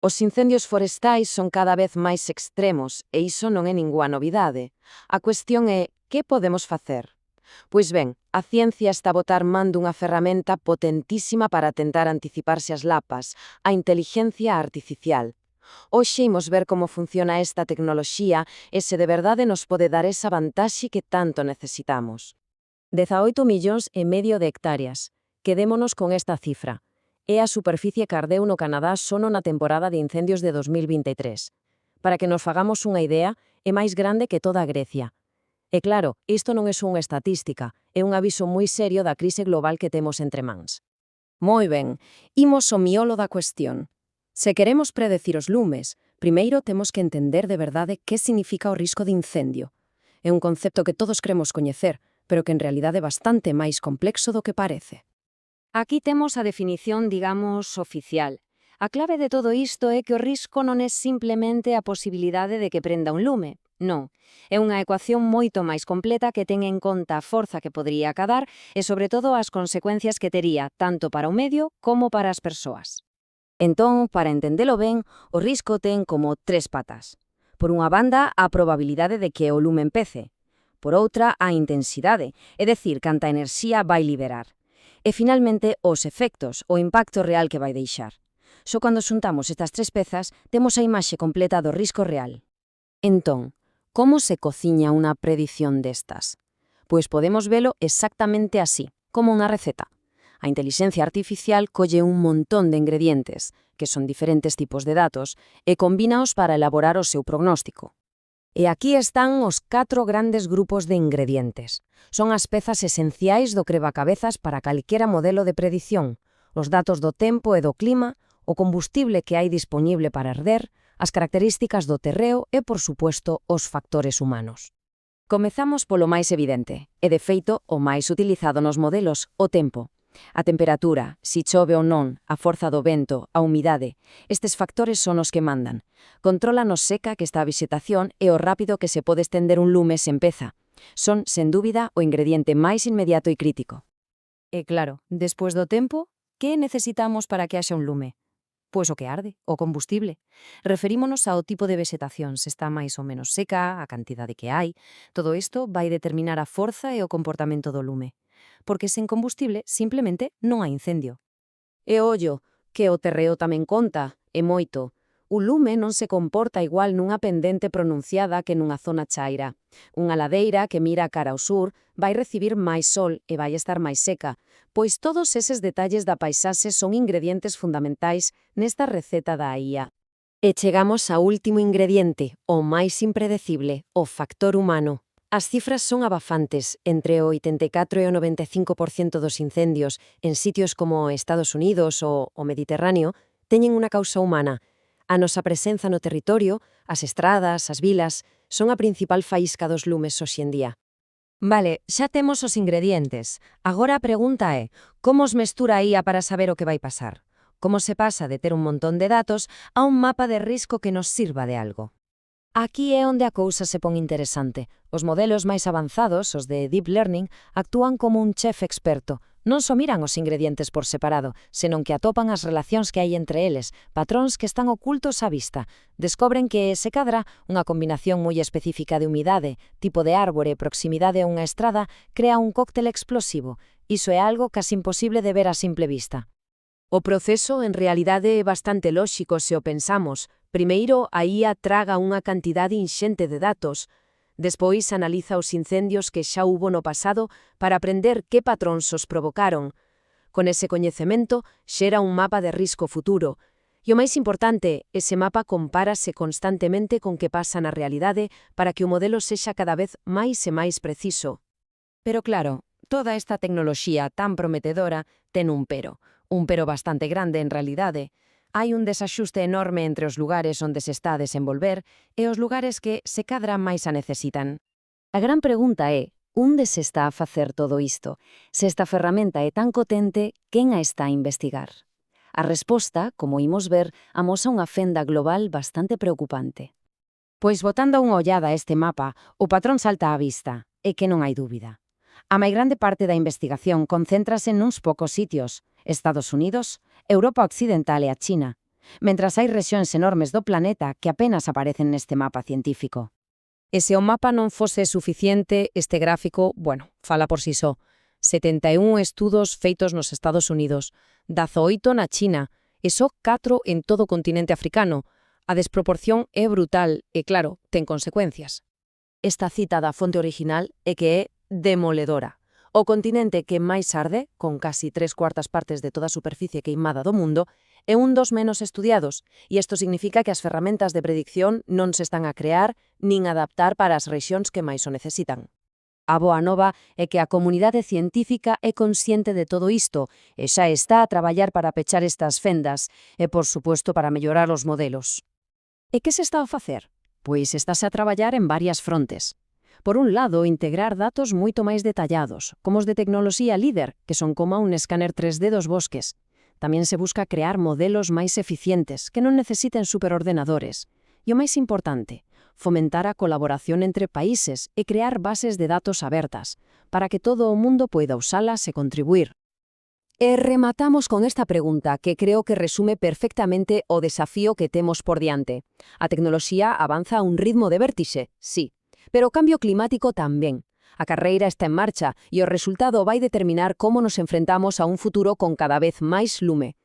Os incendios forestais son cada vez máis extremos e iso non é ningunha novidade. A cuestión é, que podemos facer? Pois ben, a ciencia está a botar man dunha ferramenta potentísima para tentar anticiparse ás lapas, a inteligencia artificial. Hoxe imos ver como funciona esta tecnoloxía e se de verdade nos pode dar esa vantaxe que tanto necesitamos. 18,5 millóns de hectáreas. Quedémonos con esta cifra. É a superficie que ardeu no Canadá só na temporada de incendios de 2023. Para que nos fagamos unha idea, é máis grande que toda Grecia. E claro, isto non é só unha estatística, é un aviso moi serio da crise global que temos entre mans. Moi ben, imos ao miolo da cuestión. Se queremos predecir os lumes, primeiro temos que entender de verdade que significa o risco de incendio. É un concepto que todos cremos coñecer, pero que en realidade é bastante máis complexo do que parece. Aquí temos a definición, digamos, oficial. A clave de todo isto é que o risco non é simplemente a posibilidade de que prenda un lume. Non, é unha ecuación moito máis completa que ten en conta a forza que podría acadar e, sobre todo, as consecuencias que tería tanto para o medio como para as persoas. Entón, para entendelo ben, o risco ten como tres patas. Por unha banda, a probabilidade de que o lume empece. Por outra, a intensidade, é dicir, canta enerxía vai liberar. E, finalmente, os efectos, o impacto real que vai deixar. Só cando xuntamos estas tres pezas, temos a imaxe completa do risco real. Entón, como se cociña unha predición destas? Pois podemos velo exactamente así, como unha receta. A intelixencia artificial colle un montón de ingredientes, que son diferentes tipos de datos, e combínaos para elaborar o seu prognóstico. E aquí están os 4 grandes grupos de ingredientes. Son as pezas esenciais do crebacabezas para calquera modelo de predición, os datos do tempo e do clima, o combustible que hai dispoñible para arder, as características do terreo e, por supuesto, os factores humanos. Comezamos polo máis evidente, e de feito o máis utilizado nos modelos, o tempo. A temperatura, si chove ou non, a forza do vento, a humidade, estes factores son os que mandan. Controlan o seca que está a vexetación e o rápido que se pode estender un lume se empeza. Son, sen dúbida, o ingrediente máis inmediato e crítico. E claro, despois do tempo, que necesitamos para que haxa un lume? Pois o que arde, o combustible. Referímonos ao tipo de vexetación, se está máis ou menos seca, a cantidade que hai. Todo isto vai determinar a forza e o comportamento do lume. Porque sen combustible simplemente non hai incendio. E ollo, que o terreo tamén conta, e moito. O lume non se comporta igual nunha pendente pronunciada que nunha zona chaira. Unha ladeira que mira cara ao sur vai recibir máis sol e vai estar máis seca, pois todos eses detalles da paisaxe son ingredientes fundamentais nesta receta da IA. E chegamos ao último ingrediente, o máis impredecible, o factor humano. As cifras son abafantes, entre o 84 e o 95% dos incendios en sitios como Estados Unidos ou o Mediterráneo teñen unha causa humana. A nosa presenza no territorio, as estradas, as vilas, son a principal faísca dos lumes hoxe en día. Vale, xa temos os ingredientes. Agora a pregunta é, como os mestura a IA para saber o que vai pasar? Como se pasa de ter un montón de datos a un mapa de risco que nos sirva de algo? Aquí é onde a cousa se pon interesante. Os modelos máis avanzados, os de Deep Learning, actúan como un chef experto. Non só miran os ingredientes por separado, senón que atopan as relacións que hai entre eles, patróns que están ocultos á vista. Descobren que, se cadra, unha combinación moi específica de humidade, tipo de árbore e proximidade a unha estrada, crea un cóctel explosivo. Iso é algo casi imposible de ver a simple vista. O proceso, en realidade, é bastante lóxico se o pensamos. Primeiro, a IA traga unha cantidade inxente de datos. Despois, analiza os incendios que xa hubo no pasado para aprender que patróns os provocaron. Con ese coñecemento, xera un mapa de risco futuro. E o máis importante, ese mapa compárase constantemente con que pasa na realidade para que o modelo sexa cada vez máis e máis preciso. Pero claro, toda esta tecnoloxía tan prometedora ten un pero bastante grande en realidade. Hai un desaxuste enorme entre os lugares onde se está a desenvolver e os lugares que, se cadra, máis a necesitan. A gran pregunta é, onde se está a facer todo isto? Se esta ferramenta é tan potente, quen a está a investigar? A resposta, como imos ver, amosa unha fenda global bastante preocupante. Pois botando unha ollada a este mapa, o patrón salta á vista, e que non hai dúbida. A máis grande parte da investigación concéntrase nuns poucos sitios, Estados Unidos, Europa Occidental e a China. mentras hai rexións enormes do planeta que apenas aparecen neste mapa científico. E se o mapa non fose suficiente, este gráfico, fala por si só. 71 estudos feitos nos Estados Unidos, 18 na China, e só 4 en todo o continente africano. A desproporción é brutal e, claro, ten consecuencias. Esta cita da fonte original é que é demoledora. O continente que máis arde, con casi 3/4 partes de toda a superficie queimada do mundo, é un dos menos estudiados, e isto significa que as ferramentas de predicción non se están a crear nin a adaptar para as rexións que máis o necesitan. A boa nova é que a comunidade científica é consciente de todo isto e xa está a traballar para pechar estas fendas e, por suposto, para mellorar os modelos. E que se está a facer? Pois estáse a traballar en varias frontes. Por un lado, integrar datos moito máis detallados, como os de tecnoloxía líder, que son como un escáner 3D dos bosques. Tamén se busca crear modelos máis eficientes, que non necesiten superordenadores. E o máis importante, fomentar a colaboración entre países e crear bases de datos abertas, para que todo o mundo poida usalas e contribuir. E rematamos con esta pregunta que creo que resume perfectamente o desafío que temos por diante. A tecnoloxía avanza a un ritmo de vértixe, sí, pero o cambio climático tamén. A carreira está en marcha e o resultado vai determinar como nos enfrentamos a un futuro con cada vez máis lume.